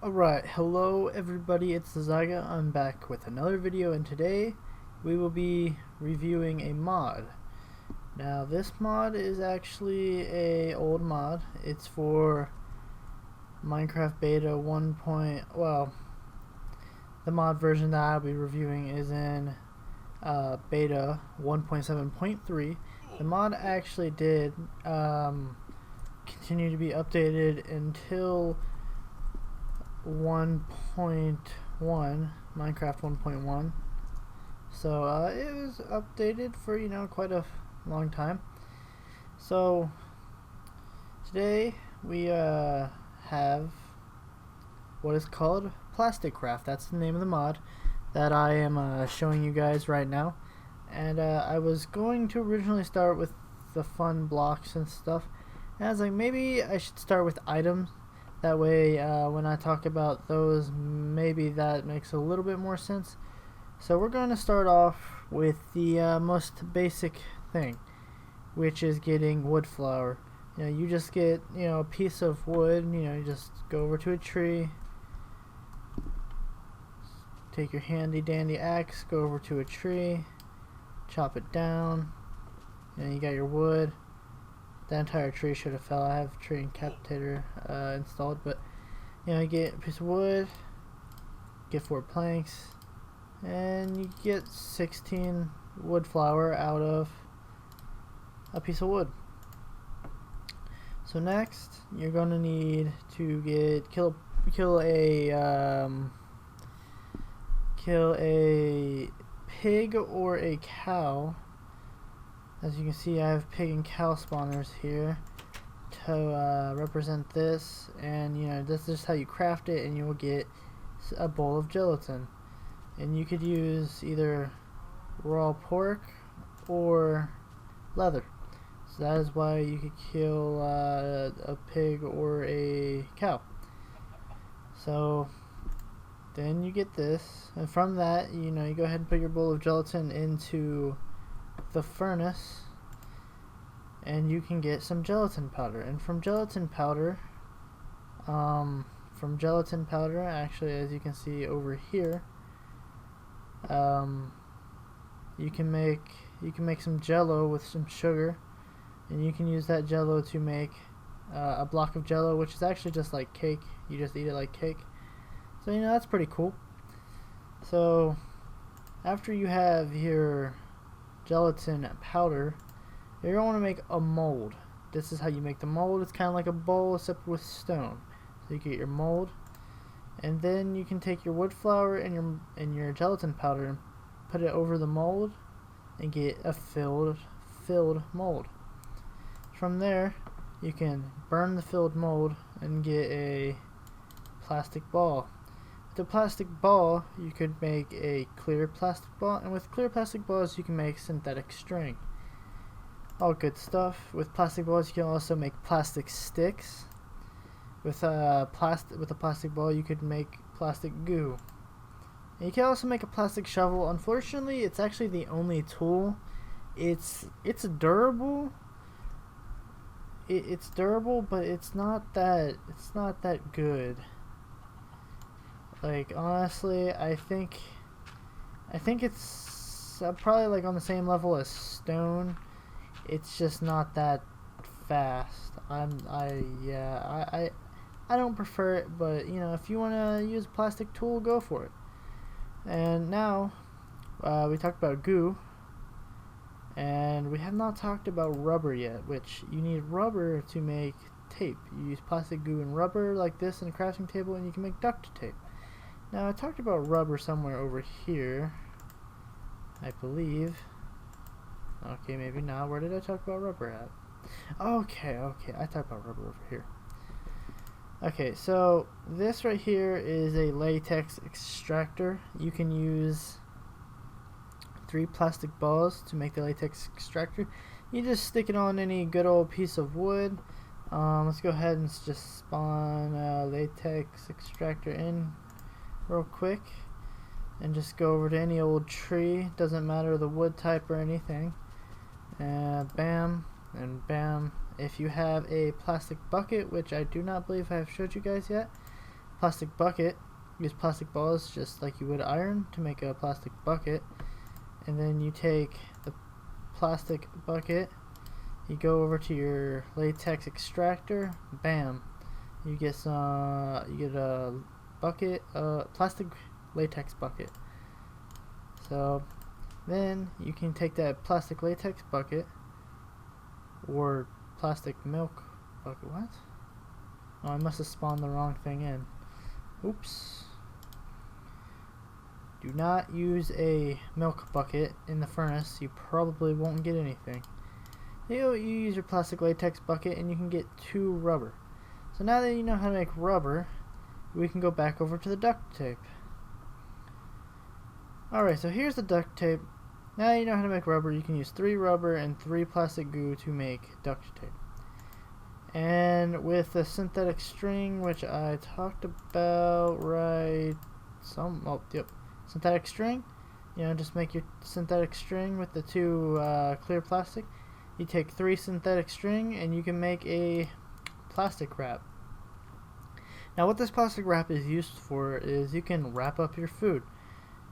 Alright, hello everybody, it's Zyga. I'm back with another video, and today we will be reviewing a mod. Now this mod is actually a old mod. It's for Minecraft beta 1. Well, the mod version that I'll be reviewing is in beta 1.7.3. The mod actually did continue to be updated until 1.1, Minecraft 1.1. So it was updated for quite a long time. So today we have what is called PlasticCraft. That's the name of the mod that I am showing you guys right now. And I was going to originally start with the fun blocks and stuff, and I was like, maybe I should start with items. That way, when I talk about those, maybe that makes a little bit more sense. So we're going to start off with the most basic thing, which is getting wood flour. You just get, a piece of wood. You just go over to a tree, take your handy dandy axe, go over to a tree, chop it down. You got your wood. The entire tree should have fell. I have tree incapitator installed, but you get a piece of wood, get 4 planks, and you get 16 wood flour out of a piece of wood. So next, you're gonna need to kill a pig or a cow. As you can see, I have pig and cow spawners here to represent this, and this is how you craft it, and you will get a bowl of gelatin. And you could use either raw pork or leather. So that is why you could kill a pig or a cow. So then you get this, and from that, you go ahead and put your bowl of gelatin into the furnace, and you can get some gelatin powder. And from gelatin powder, actually, as you can see over here, you can make some Jello with some sugar, and you can use that Jello to make a block of Jello, which is actually just like cake. You just eat it like cake. So that's pretty cool. So after you have your gelatin powder, you're going to want to make a mold. This is how you make the mold. It's kind of like a bowl except with stone. So you get your mold, and then you can take your wood flour and your gelatin powder and put it over the mold and get a filled mold. From there, you can burn the filled mold and get a plastic ball. With the plastic ball, you could make a clear plastic ball, and with clear plastic balls you can make synthetic string. All good stuff. With plastic balls you can also make plastic sticks. With a plastic ball you could make plastic goo. And you can also make a plastic shovel. Unfortunately, it's actually the only tool. It's durable. It's durable, but it's not that good. Like, honestly, I think it's probably like on the same level as stone. It's just not that fast. I don't prefer it, but if you want to use a plastic tool, go for it. And now we talked about goo, and we have not talked about rubber yet, which you need rubber to make tape. You use plastic goo and rubber like this in a crafting table, and you can make duct tape. Now, I talked about rubber somewhere over here, I believe. Okay, maybe not. Where did I talk about rubber at? Okay, I talked about rubber over here. Okay, so this right here is a latex extractor. You can use 3 plastic balls to make the latex extractor. You just stick it on any good old piece of wood. Let's go ahead and just spawn a latex extractor in real quick, and just go over to any old tree, doesn't matter the wood type or anything, and bam and bam. If you have a plastic bucket, which I do not believe I have showed you guys yet, plastic bucket. Use plastic balls just like you would iron to make a plastic bucket. And then you take the plastic bucket, you go over to your latex extractor, bam. You get a bucket, plastic latex bucket. So then you can take that plastic latex bucket or plastic milk bucket. What? Oh, I must have spawned the wrong thing in. Oops. Do not use a milk bucket in the furnace. You probably won't get anything. You use your plastic latex bucket and you can get 2 rubber. So now that you know how to make rubber, we can go back over to the duct tape. Alright, so here's the duct tape. Now that you know how to make rubber, you can use 3 rubber and 3 plastic glue to make duct tape. And with the synthetic string, which I talked about synthetic string, you know, just make your synthetic string with the 2 clear plastic. You take 3 synthetic string and you can make a plastic wrap. Now what this plastic wrap is used for is you can wrap up your food.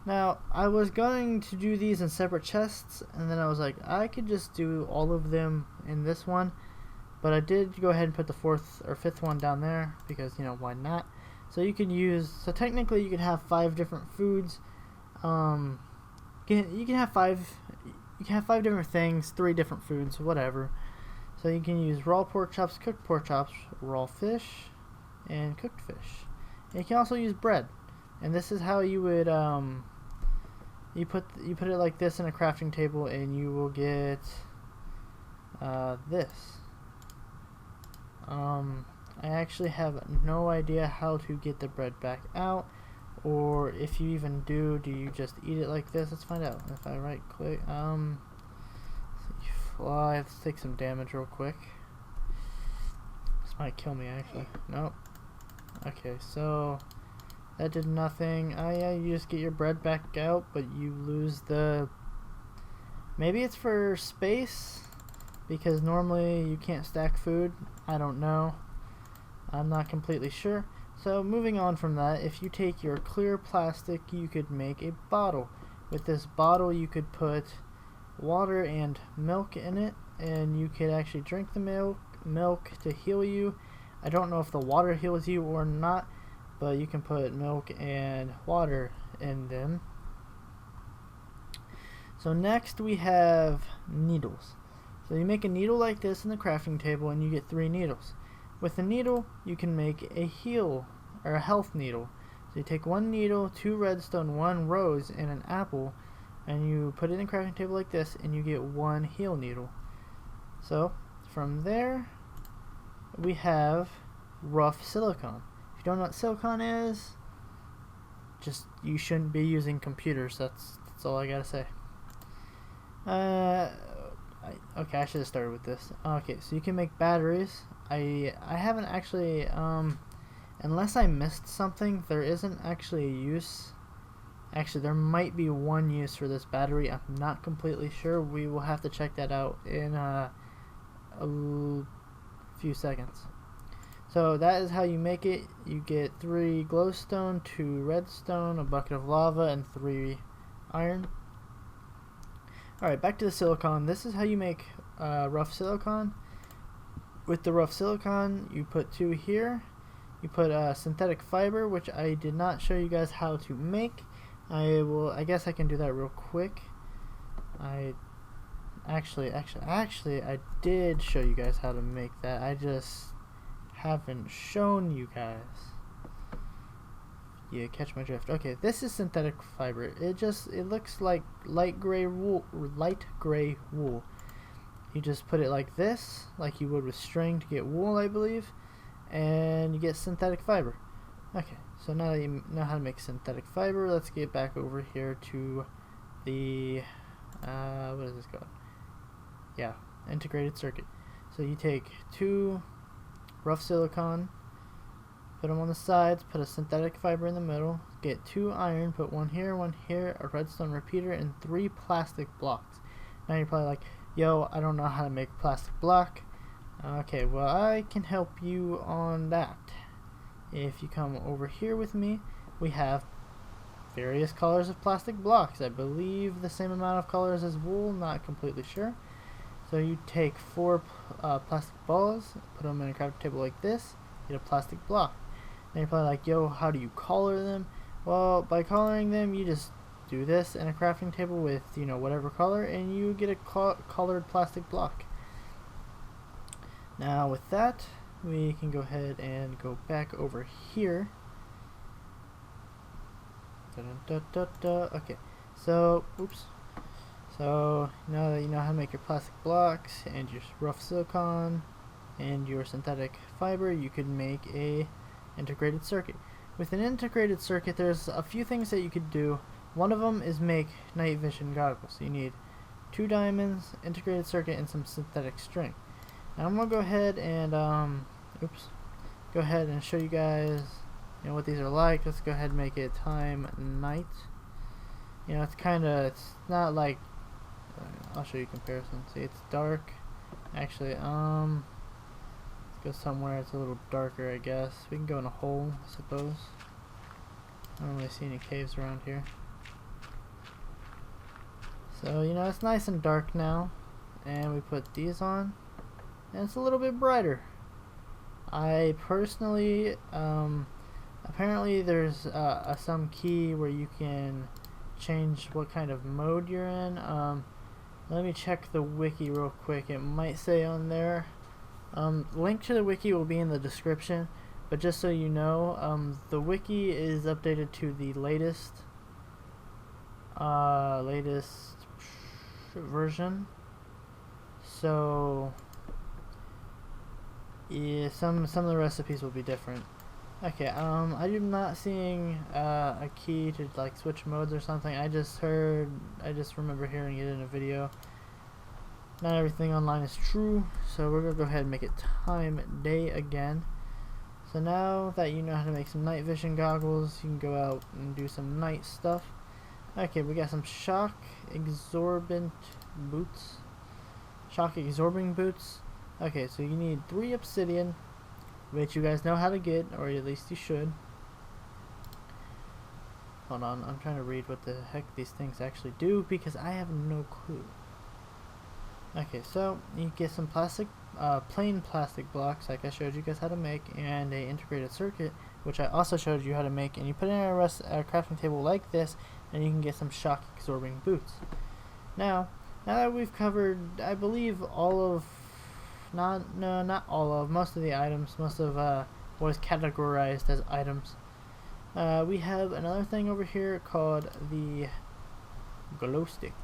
Now I was going to do these in separate chests, and then I was like, I could just do all of them in this one, but I did go ahead and put the 4th or 5th one down there because, you know, why not? So you can use, so technically you can have 5 different foods. You can have 5 different things, 3 different foods, whatever. So you can use raw pork chops, cooked pork chops, raw fish, and cooked fish. And you can also use bread. And this is how you would you put it like this in a crafting table, and you will get this. I actually have no idea how to get the bread back out, or if you even do you just eat it like this? Let's find out. If I right click, well, I have to take some damage real quick. This might kill me actually. Nope. Okay, so that did nothing. Oh yeah, you just get your bread back out, but you lose the, maybe it's for space, because normally you can't stack food. I don't know. I'm not completely sure. So moving on from that, if you take your clear plastic, you could make a bottle. With this bottle you could put water and milk in it, and you could actually drink the milk to heal you. I don't know if the water heals you or not, but you can put milk and water in them. So next we have needles. So you make a needle like this in the crafting table and you get 3 needles. With the needle you can make a heal or a health needle. So you take 1 needle, 2 redstone, 1 rose, and an apple, and you put it in a crafting table like this and you get 1 heal needle. So from there we have rough silicone. If you don't know what silicone is, just you shouldn't be using computers. That's all I gotta say. Okay, I should have started with this. Okay, so you can make batteries. I haven't actually, unless I missed something, there isn't actually a use. Actually, there might be one use for this battery. I'm not completely sure. We will have to check that out in a few seconds. So that is how you make it. You get 3 glowstone, 2 redstone, a bucket of lava, and 3 iron. Alright, back to the silicone. This is how you make rough silicone. With the rough silicone, you put 2 here. You put synthetic fiber, which I did not show you guys how to make. I guess I can do that real quick. Actually, I did show you guys how to make that. I just haven't shown you guys. Yeah, catch my drift. Okay, this is synthetic fiber. It looks like light gray wool. You just put it like this, like you would with string to get wool, I believe, and you get synthetic fiber. Okay, so now that you know how to make synthetic fiber, let's get back over here to the what is this called? Yeah, integrated circuit. So you take 2 rough silicon, put them on the sides, put a synthetic fiber in the middle, get 2 iron, put 1 here, 1 here, a redstone repeater, and 3 plastic blocks. Now you're probably like, yo, I don't know how to make plastic block. Okay, well, I can help you on that. if you come over here with me, we have various colors of plastic blocks. I believe the same amount of colors as wool, not completely sure. So you take 4 plastic balls, put them in a crafting table like this, get a plastic block. Then you're probably like, yo, how do you color them? Well, by coloring them, you just do this in a crafting table with, you know, whatever color, and you get a colored plastic block. Now with that, we can go ahead and go back over here. Okay, so, oops. So now that you know how to make your plastic blocks and your rough silicone and your synthetic fiber, you could make a integrated circuit. With an integrated circuit, there's a few things that you could do. One of them is make night vision goggles. So you need 2 diamonds, integrated circuit, and some synthetic string. Now I'm gonna go ahead and go ahead and show you guys, you know, what these are like. Let's go ahead and make it time night. You know, it's not like, I'll show you comparison. See, it's dark. Actually, let's go somewhere it's a little darker, I guess. We can go in a hole, I suppose. I don't really see any caves around here. So, you know, it's nice and dark now. And we put these on, and it's a little bit brighter. I personally, apparently there's some key where you can change what kind of mode you're in. Let me check the wiki real quick. It might say on there. Link to the wiki will be in the description, but just so you know, the wiki is updated to the latest version. So yeah, some of the recipes will be different. Okay, I'm not seeing a key to like switch modes or something. I just remember hearing it in a video. Not everything online is true, so we're gonna go ahead and make it time day again. So now that you know how to make some night vision goggles, you can go out and do some night stuff. Okay, we got some shock absorbing boots. Okay, so you need 3 obsidian, which you guys know how to get, or at least you should. Hold on, I'm trying to read what the heck these things actually do, because I have no clue. Okay, so you get some plain plastic blocks, like I showed you guys how to make, and a integrated circuit, which I also showed you how to make, and you put it in a crafting table like this, and you can get some shock absorbing boots. Now that we've covered, I believe, most of the items, most of what is categorized as items, we have another thing over here called the glow stick.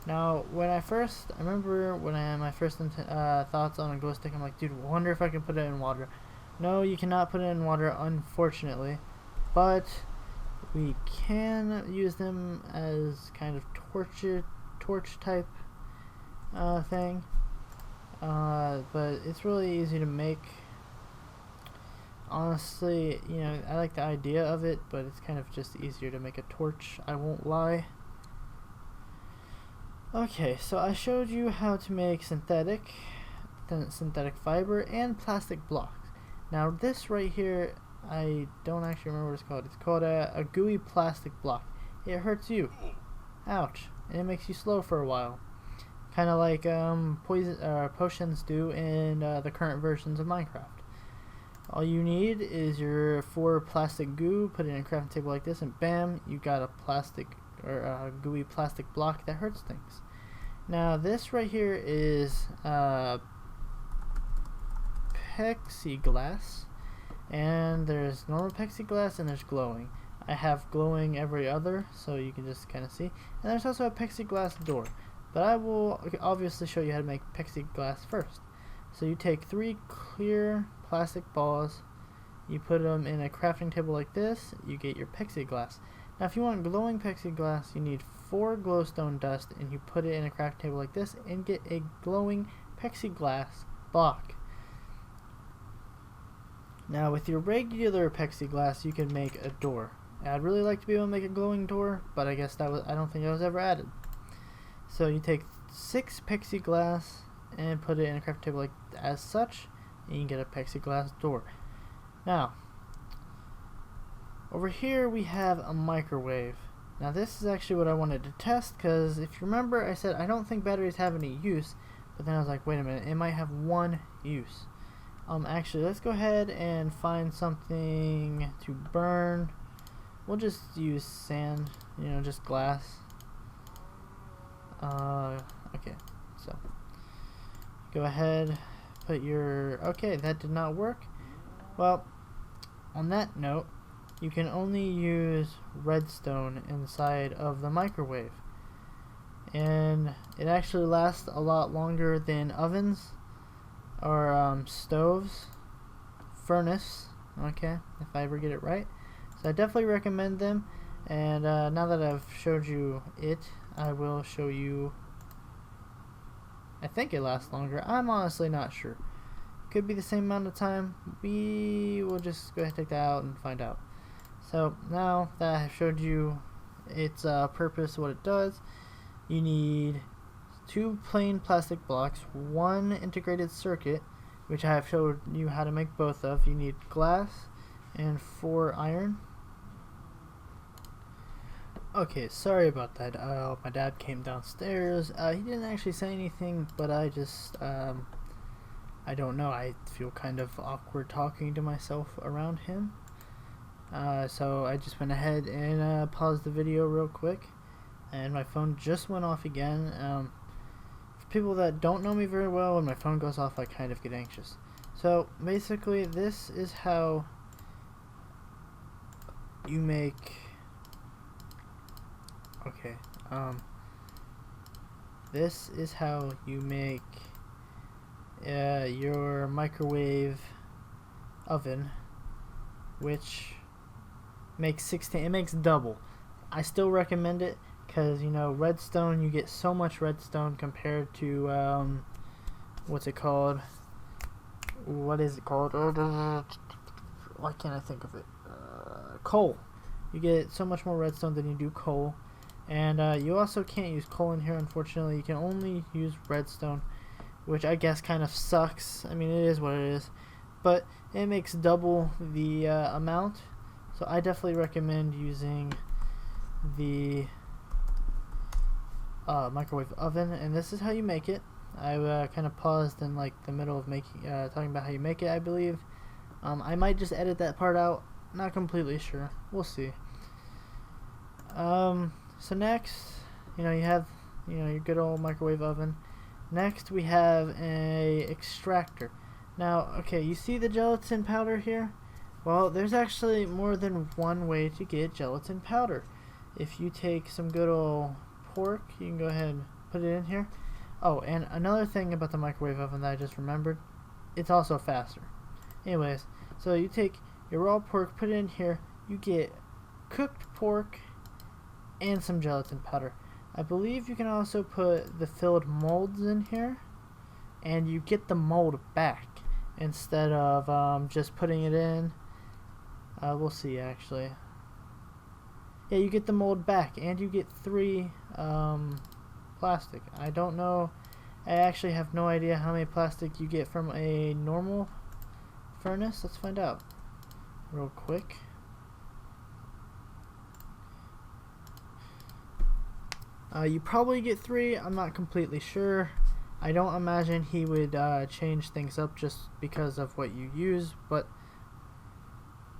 Now, my first thoughts on a glow stick, I'm like, dude, wonder if I can put it in water. No, you cannot put it in water, unfortunately, but we can use them as kind of torch type thing. But it's really easy to make. Honestly, you know, I like the idea of it, but it's kind of just easier to make a torch, I won't lie. Okay, so I showed you how to make synthetic fiber and plastic blocks. Now this right here, I don't actually remember what it's called. It's called a gooey plastic block. It hurts you. Ouch. And it makes you slow for a while. Kind of like potions do in the current versions of Minecraft. All you need is your 4 plastic goo, put it in a crafting table like this, and bam, you got a plastic or a gooey plastic block that hurts things. Now this right here is Plexiglass, and there's normal Plexiglass and there's glowing. I have glowing every other, so you can just kind of see. And there's also a Plexiglass door, but I will obviously show you how to make Plexiglass first. So you take 3 clear plastic balls, you put them in a crafting table like this, you get your Plexiglass. Now if you want glowing Plexiglass, you need 4 glowstone dust, and you put it in a crafting table like this and get a glowing Plexiglass block. Now with your regular Plexiglass, you can make a door. I'd really like to be able to make a glowing door, but I don't think that was ever added. So you take 6 Plexiglass and put it in a crafting table like as such, and you can get a Plexiglass door. Now, over here we have a microwave. Now this is actually what I wanted to test, because if you remember I said I don't think batteries have any use, but then I was like, wait a minute, it might have one use. Actually, let's go ahead and find something to burn. We'll just use sand, you know, just glass. Okay, so go ahead, put your, okay, that did not work. Well, on that note, you can only use redstone inside of the microwave, and it actually lasts a lot longer than ovens or stoves, furnace, okay, if I ever get it right. So I definitely recommend them, and now that I've showed you it, I will show you, I think it lasts longer. I'm honestly not sure. Could be the same amount of time. We will just go ahead and take that out and find out. So now that I have showed you its purpose, what it does, you need 2 plain plastic blocks, 1 integrated circuit, which I have showed you how to make both of. You need glass and 4 iron. Okay, sorry about that. My dad came downstairs. He didn't actually say anything, but I just, I don't know. I feel kind of awkward talking to myself around him. So I just went ahead and paused the video real quick, and my phone just went off again. For people that don't know me very well, when my phone goes off, I kind of get anxious. So basically, this is how you make. Okay. This is how you make your microwave oven, which makes 16. It makes double. I still recommend it because, you know, redstone, you get so much redstone compared to what's it called? What is it called? Why can't I think of it? Coal. You get so much more redstone than you do coal, and you also can't use coal in here, unfortunately. You can only use redstone, which I guess kind of sucks. I mean, it is what it is, but it makes double the amount. So I definitely recommend using the microwave oven, and this is how you make it. I kind of paused in like the middle of making talking about how you make it, I believe. I might just edit that part out. Not completely sure. We'll see. So next, you know, you have, you know, your good old microwave oven. Next we have a extractor. Now, okay, you see the gelatin powder here? Well, there's actually more than one way to get gelatin powder. If you take some good old pork, you can go ahead and put it in here. Oh, and another thing about the microwave oven that I just remembered, it's also faster. Anyways, so you take your raw pork, put it in here, you get cooked pork and some gelatin powder. I believe you can also put the filled molds in here, and you get the mold back instead of just putting it in. We'll see, actually. Yeah, you get the mold back, and you get 3 plastic. I don't know. I actually have no idea how many plastic you get from a normal furnace. Let's find out real quick. You probably get 3. I'm not completely sure. I don't imagine he would change things up just because of what you use, but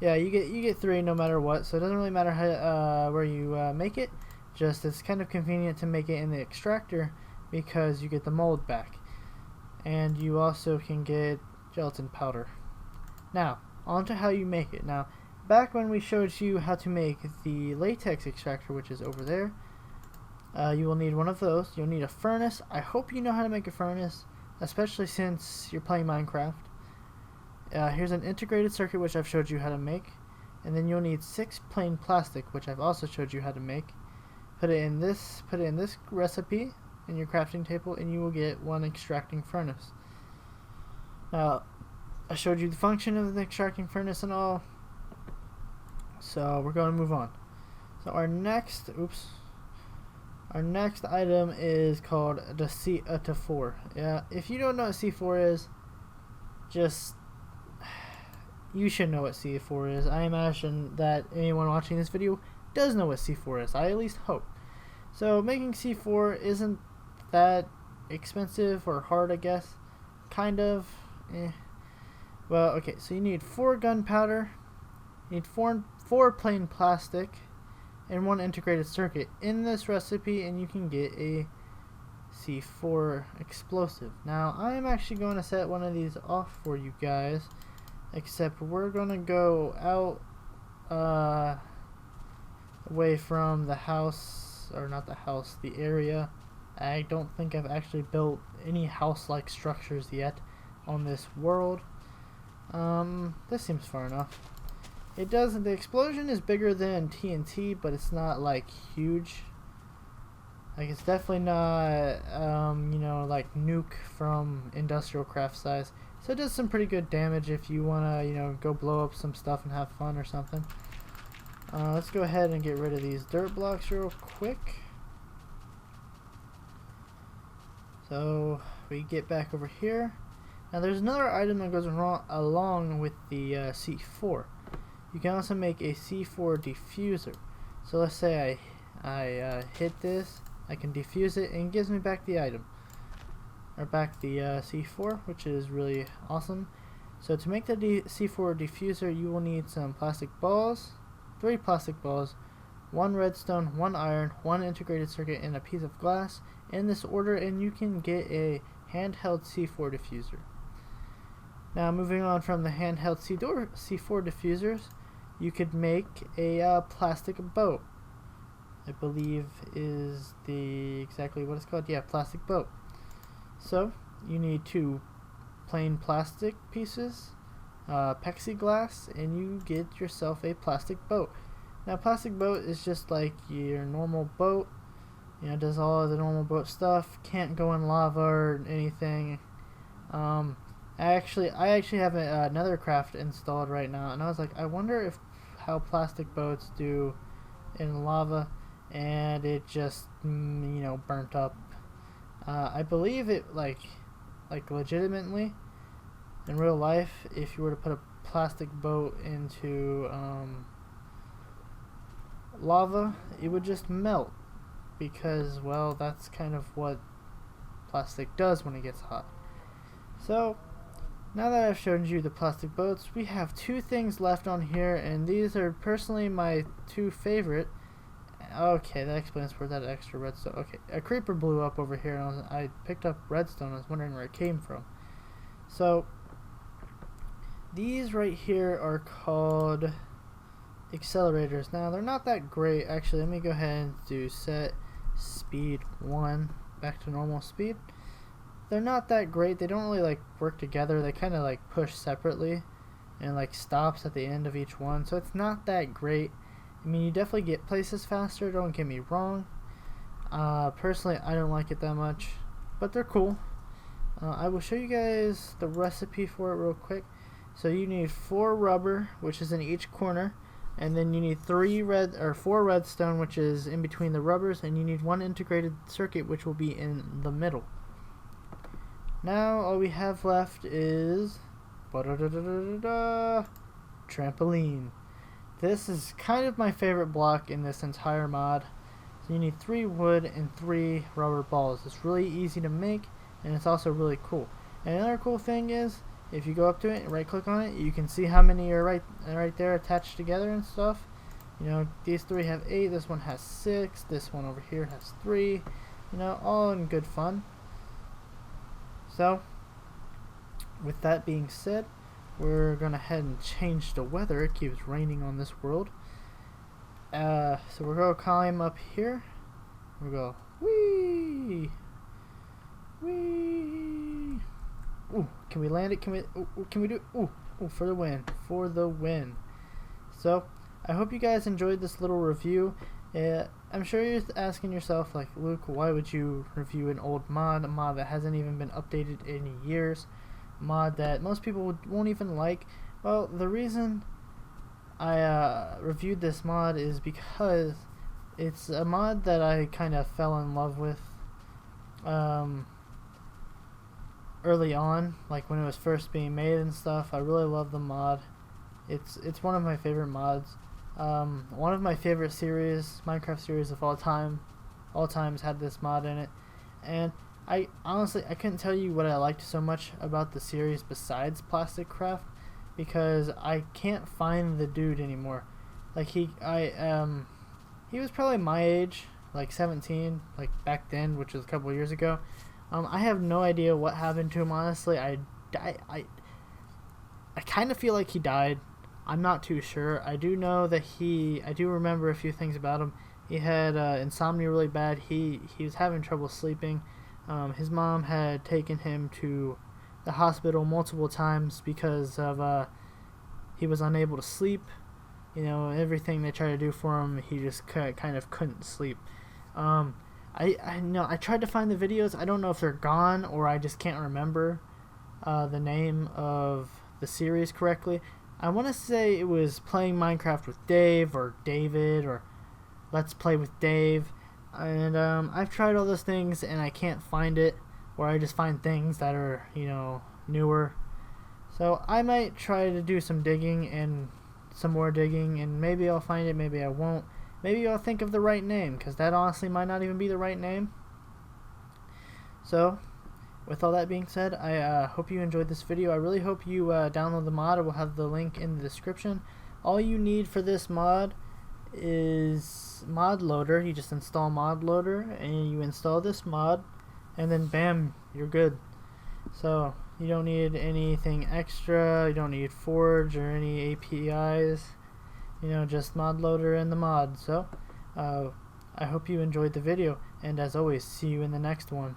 yeah, you get 3 no matter what. So it doesn't really matter how, where you make it. Just it's kind of convenient to make it in the extractor because you get the mold back, and you also can get gelatin powder. Now on to how you make it. Now, back when we showed you how to make the latex extractor, which is over there, you will need one of those. You'll need a furnace. I hope you know how to make a furnace, especially since you're playing Minecraft. Here's an integrated circuit, which I've showed you how to make, and then you'll need 6 plain plastic, which I've also showed you how to make. Put it in this recipe in your crafting table, and you will get 1 extracting furnace. Now, I showed you the function of the extracting furnace and all, so we're going to move on. So our next item is called the C4. Yeah, if you don't know what C4 is, just you should know what C4 is. I imagine that anyone watching this video does know what C4 is. I at least hope. So making C4 isn't that expensive or hard, I guess. Kind of. Well, okay, so you need 4 gunpowder, you need 4 plain plastic, and 1 integrated circuit in this recipe, and you can get a C4 explosive. Now, I'm actually going to set one of these off for you guys, except we're going to go out away from the house, or not the house, the area. I don't think I've actually built any house-like structures yet on this world. This seems far enough. It doesn't. The explosion is bigger than TNT, but it's not like huge. Like it's definitely not, you know, like nuke from industrial craft size. So it does some pretty good damage if you wanna, you know, go blow up some stuff and have fun or something. Let's go ahead and get rid of these dirt blocks real quick. So we get back over here. Now there's another item that goes along with the C4. You can also make a C4 diffuser. So let's say I hit this, I can diffuse it, and it gives me back the item. Or back the C4, which is really awesome. So to make the C4 diffuser, you will need some plastic balls, 3 plastic balls, 1 redstone, 1 iron, 1 integrated circuit, and a piece of glass in this order, and you can get a handheld C4 diffuser. Now moving on from the handheld C4 diffusers, you could make a plastic boat. I believe is exactly what it's called. Yeah, plastic boat. So you need 2 plain plastic pieces, Plexiglass, and you get yourself a plastic boat. Now plastic boat is just like your normal boat. You know, does all of the normal boat stuff. Can't go in lava or anything. I actually have another craft installed right now, and I was like, I wonder how plastic boats do in lava, and it just you know, burnt up. I believe it like legitimately in real life, if you were to put a plastic boat into lava, it would just melt, because, well, that's kind of what plastic does when it gets hot. So now that I've shown you the plastic boats, we have 2 things left on here, and these are personally my 2 favorite. Okay, that explains where that extra redstone. Okay, a creeper blew up over here, and I picked up redstone. I was wondering where it came from. So these right here are called accelerators. Now they're not that great. Actually, let me go ahead and do set speed 1 back to normal speed. They're not that great. They don't really like work together. They kind of like push separately and like stops at the end of each one, so it's not that great. I mean, you definitely get places faster, don't get me wrong. Personally, I don't like it that much, but they're cool. I will show you guys the recipe for it real quick. So you need 4 rubber, which is in each corner, and then you need 4 redstone, which is in between the rubbers, and you need 1 integrated circuit, which will be in the middle. Now all we have left is trampoline. This is kind of my favorite block in this entire mod. So you need 3 wood and 3 rubber balls. It's really easy to make, and it's also really cool. And another cool thing is, if you go up to it and right click on it, you can see how many are right there attached together and stuff. You know, these 3 have 8, this one has 6, this one over here has 3, you know, all in good fun. So with that being said, we're gonna head and change the weather. It keeps raining on this world. So we're gonna climb up here. We'll go whee, whee. Ooh, can we land it? Can we do it? Ooh, for the win, for the win. So I hope you guys enjoyed this little review. I'm sure you're asking yourself, like, Luke, why would you review an old mod, a mod that hasn't even been updated in years, a mod that most people won't even like? Well, the reason I reviewed this mod is because it's a mod that I kind of fell in love with early on, like when it was first being made and stuff. I really loved the mod, It's one of my favorite mods. One of my favorite Minecraft series of all times had this mod in it, and I honestly I couldn't tell you what I liked so much about the series besides PlasticCraft, because I can't find the dude anymore. Like he was probably my age, like 17, like back then, which was a couple years ago. I have no idea what happened to him, honestly. I kind of feel like he died. I'm not too sure. I do know that I do remember a few things about him. He had insomnia really bad. He was having trouble sleeping. His mom had taken him to the hospital multiple times because of he was unable to sleep. You know, everything they tried to do for him, he just kind of couldn't sleep. I know I tried to find the videos. I don't know if they're gone or I just can't remember the name of the series correctly. I want to say it was Playing Minecraft with Dave or David or Let's Play with Dave, and I've tried all those things and I can't find it, or I just find things that are, you know, newer. So I might try to do some digging and some more digging, and maybe I'll find it, maybe I won't. Maybe I'll think of the right name, because that honestly might not even be the right name. So with all that being said, I hope you enjoyed this video. I really hope you download the mod. I will have the link in the description. All you need for this mod is mod loader. You just install mod loader and you install this mod, and then bam, you're good. So you don't need anything extra. You don't need Forge or any APIs. You know, just mod loader and the mod. So I hope you enjoyed the video, and as always, see you in the next one.